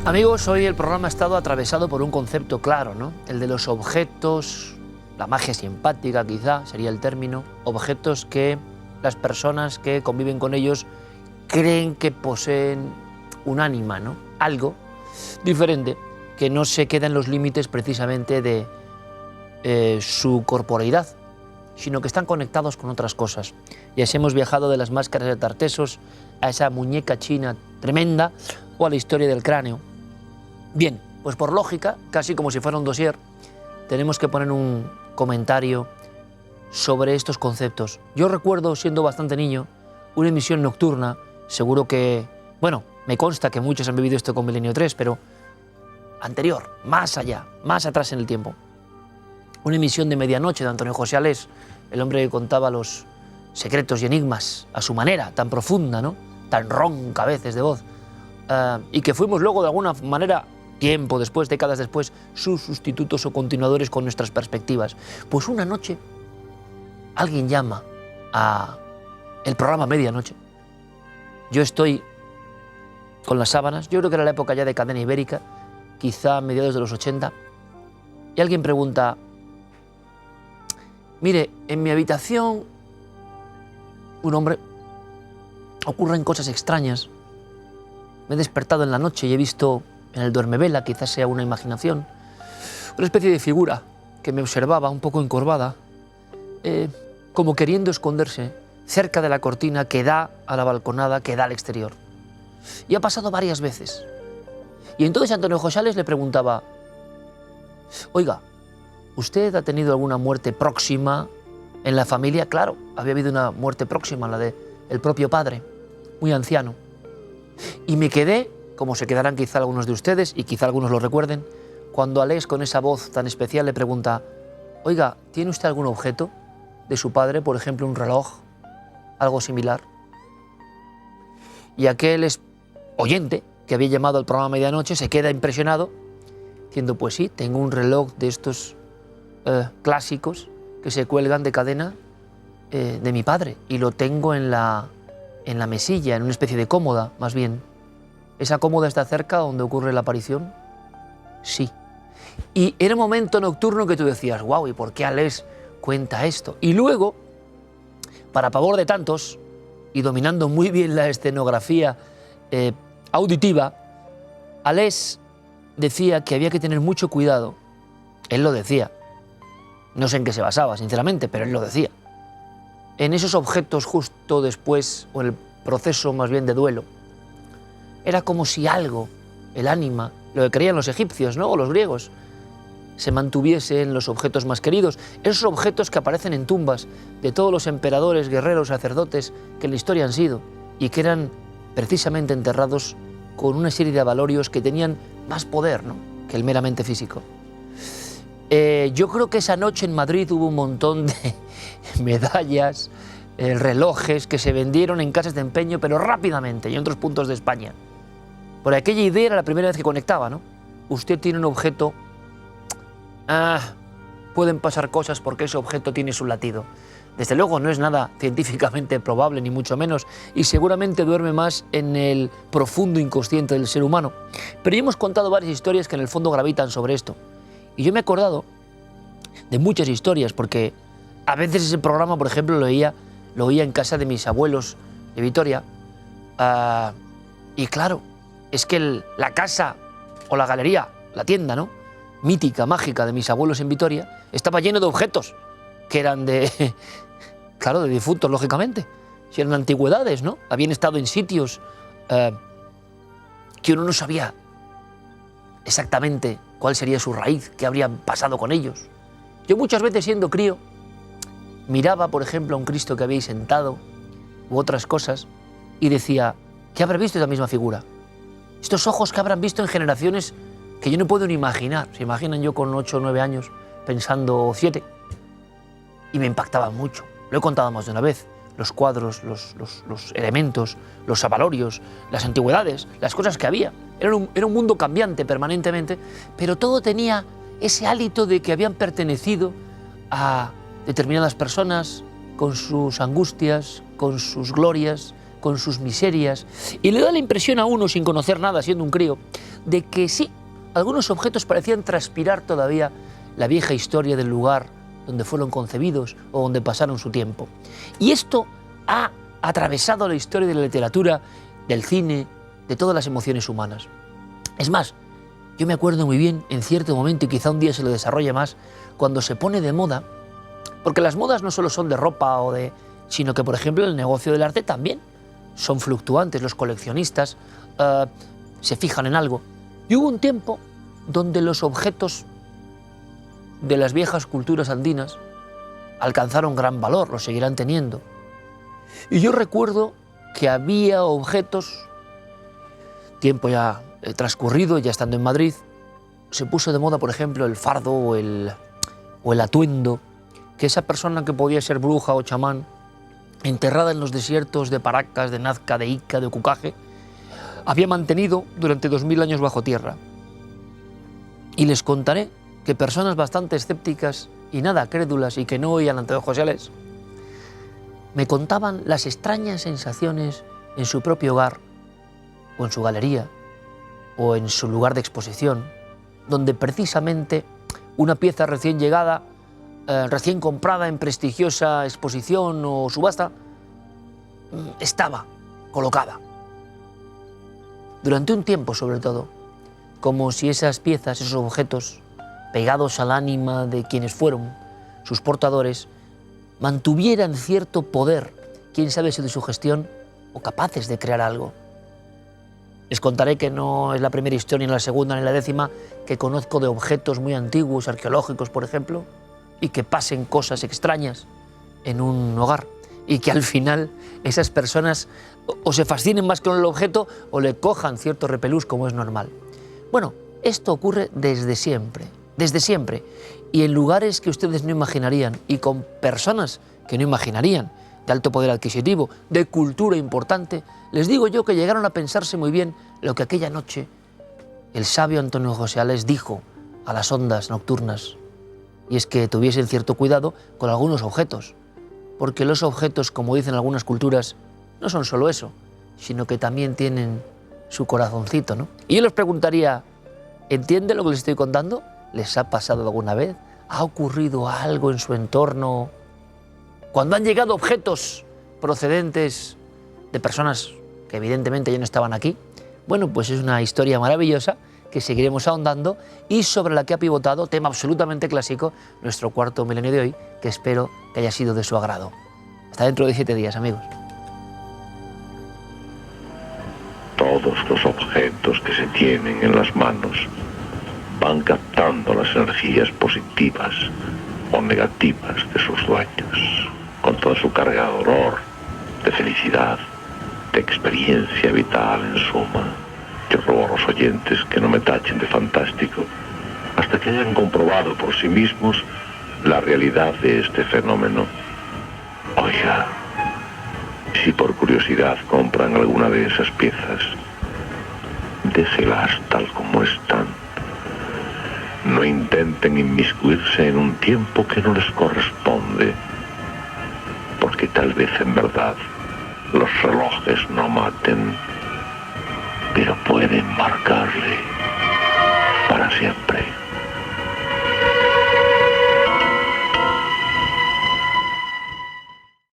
Amigos, hoy el programa ha estado atravesado por un concepto claro, ¿no? El de los objetos, la magia simpática quizá sería el término, objetos que las personas que conviven con ellos creen que poseen un ánima, ¿no? Algo diferente que no se queda en los límites precisamente de su corporeidad, sino que están conectados con otras cosas. Y así hemos viajado de las máscaras de Tartesos a esa muñeca china tremenda o a la historia del cráneo. Bien, pues por lógica, casi como si fuera un dossier, tenemos que poner un comentario sobre estos conceptos. Yo recuerdo, siendo bastante niño, una emisión nocturna, seguro que, bueno, me consta que muchos han vivido esto con Milenio 3, pero anterior, más allá, más atrás en el tiempo. Una emisión de medianoche de Antonio José Alés, el hombre que contaba los secretos y enigmas a su manera, tan profunda, ¿no? Tan ronca a veces de voz, y que fuimos luego de alguna manera, tiempo después, décadas después, sus sustitutos o continuadores con nuestras perspectivas. Pues una noche alguien llama a el programa Medianoche. Yo estoy con las sábanas, yo creo que era la época ya de Cadena Ibérica, quizá a mediados de los 80, y alguien pregunta: mire, en mi habitación, un hombre, ocurren cosas extrañas. Me he despertado en la noche y he visto en el duermevela, quizás sea una imaginación, una especie de figura que me observaba un poco encorvada, como queriendo esconderse cerca de la cortina que da a la balconada, que da al exterior. Y ha pasado varias veces. Y entonces Antonio José Alés le preguntaba: oiga, ¿usted ha tenido alguna muerte próxima en la familia? Claro, había habido una muerte próxima, la del propio padre, muy anciano. Y me quedé, como se quedarán quizá algunos de ustedes, y quizá algunos lo recuerden, cuando Alés, con esa voz tan especial, le pregunta: oiga, ¿tiene usted algún objeto de su padre, por ejemplo un reloj, algo similar? Y aquel oyente que había llamado al programa Medianoche se queda impresionado, diciendo: pues sí, tengo un reloj de estos clásicos que se cuelgan de cadena de mi padre, y lo tengo en la mesilla, en una especie de cómoda, más bien. ¿Esa cómoda está cerca donde ocurre la aparición? Sí. Y era un momento nocturno que tú decías: guau, ¿y por qué Alés cuenta esto? Y luego, para pavor de tantos, y dominando muy bien la escenografía auditiva, Alés decía que había que tener mucho cuidado. Él lo decía. No sé en qué se basaba, sinceramente, pero él lo decía. En esos objetos justo después, o en el proceso más bien de duelo. Era como si algo, el ánima, lo que creían los egipcios, ¿no?, o los griegos, se mantuviese en los objetos más queridos. Esos objetos que aparecen en tumbas de todos los emperadores, guerreros, sacerdotes que en la historia han sido, y que eran precisamente enterrados con una serie de avalorios que tenían más poder, ¿no?, que el meramente físico. Yo creo que esa noche en Madrid hubo un montón de medallas, relojes que se vendieron en casas de empeño, pero rápidamente, y en otros puntos de España. Por aquella idea era la primera vez que conectaba, ¿no? Usted tiene un objeto, pueden pasar cosas porque ese objeto tiene su latido. Desde luego no es nada científicamente probable, ni mucho menos, y seguramente duerme más en el profundo inconsciente del ser humano. Pero ya hemos contado varias historias que en el fondo gravitan sobre esto. Y yo me he acordado de muchas historias, porque a veces ese programa, por ejemplo, lo oía en casa de mis abuelos de Vitoria, y claro, es que la casa o la galería, la tienda, ¿no?, mítica, mágica de mis abuelos en Vitoria, estaba lleno de objetos que eran claro, de difuntos, lógicamente. Si eran antigüedades, ¿no? Habían estado en sitios que uno no sabía exactamente cuál sería su raíz, qué habría pasado con ellos. Yo muchas veces, siendo crío, miraba, por ejemplo, a un Cristo que había ahí sentado, u otras cosas, y decía: ¿qué habrá visto esa misma figura? Estos ojos que habrán visto en generaciones que yo no puedo ni imaginar. Se imaginan yo con 8 o 9 años pensando 7. Y me impactaba mucho. Lo he contado más de una vez. Los cuadros, los elementos, los avalorios, las antigüedades, las cosas que había. Era un mundo cambiante permanentemente, pero todo tenía ese hálito de que habían pertenecido a determinadas personas, con sus angustias, con sus glorias, con sus miserias, y le da la impresión a uno, sin conocer nada, siendo un crío, de que sí, algunos objetos parecían transpirar todavía la vieja historia del lugar donde fueron concebidos o donde pasaron su tiempo. Y esto ha atravesado la historia de la literatura, del cine, de todas las emociones humanas. Es más, yo me acuerdo muy bien en cierto momento, y quizá un día se lo desarrolle más, cuando se pone de moda, porque las modas no solo son de ropa sino que, por ejemplo, el negocio del arte también son fluctuantes. Los coleccionistas se fijan en algo. Y hubo un tiempo donde los objetos de las viejas culturas andinas alcanzaron gran valor, lo seguirán teniendo. Y yo recuerdo que había objetos, tiempo ya transcurrido, ya estando en Madrid, se puso de moda, por ejemplo, el fardo o el atuendo, que esa persona que podía ser bruja o chamán, enterrada en los desiertos de Paracas, de Nazca, de Ica, de Ocucaje, había mantenido durante 2000 años bajo tierra. Y les contaré que personas bastante escépticas y nada crédulas y que no oían anteojos sociales, me contaban las extrañas sensaciones en su propio hogar, o en su galería, o en su lugar de exposición, donde precisamente una pieza recién llegada, recién comprada en prestigiosa exposición o subasta, estaba colocada. Durante un tiempo, sobre todo, como si esas piezas, esos objetos, pegados al ánima de quienes fueron sus portadores, mantuvieran cierto poder, quién sabe si de su gestión, o capaces de crear algo. Les contaré que no es la primera historia, ni la segunda, ni la décima, que conozco de objetos muy antiguos, arqueológicos, por ejemplo, y que pasen cosas extrañas en un hogar, y que al final esas personas o se fascinen más con el objeto o le cojan cierto repelús, como es normal. Bueno, esto ocurre desde siempre, y en lugares que ustedes no imaginarían, y con personas que no imaginarían, de alto poder adquisitivo, de cultura importante. Les digo yo que llegaron a pensarse muy bien lo que aquella noche el sabio Antonio José Ales dijo a las ondas nocturnas, y es que tuviesen cierto cuidado con algunos objetos, porque los objetos, como dicen algunas culturas, no son solo eso, sino que también tienen su corazoncito, ¿no? Y yo les preguntaría, ¿entienden lo que les estoy contando? ¿Les ha pasado alguna vez? ¿Ha ocurrido algo en su entorno cuando han llegado objetos procedentes de personas que evidentemente ya no estaban aquí? Bueno, pues es una historia maravillosa que seguiremos ahondando y sobre la que ha pivotado, tema absolutamente clásico, nuestro cuarto milenio de hoy, que espero que haya sido de su agrado. Hasta dentro de 7 días, amigos. Todos los objetos que se tienen en las manos van captando las energías positivas o negativas de sus dueños, con toda su carga de dolor, de felicidad, de experiencia vital en suma. Yo ruego a los oyentes que no me tachen de fantástico hasta que hayan comprobado por sí mismos la realidad de este fenómeno. Oiga, si por curiosidad compran alguna de esas piezas, déjelas tal como están. No intenten inmiscuirse en un tiempo que no les corresponde, porque tal vez en verdad los relojes no maten, pero pueden marcarle.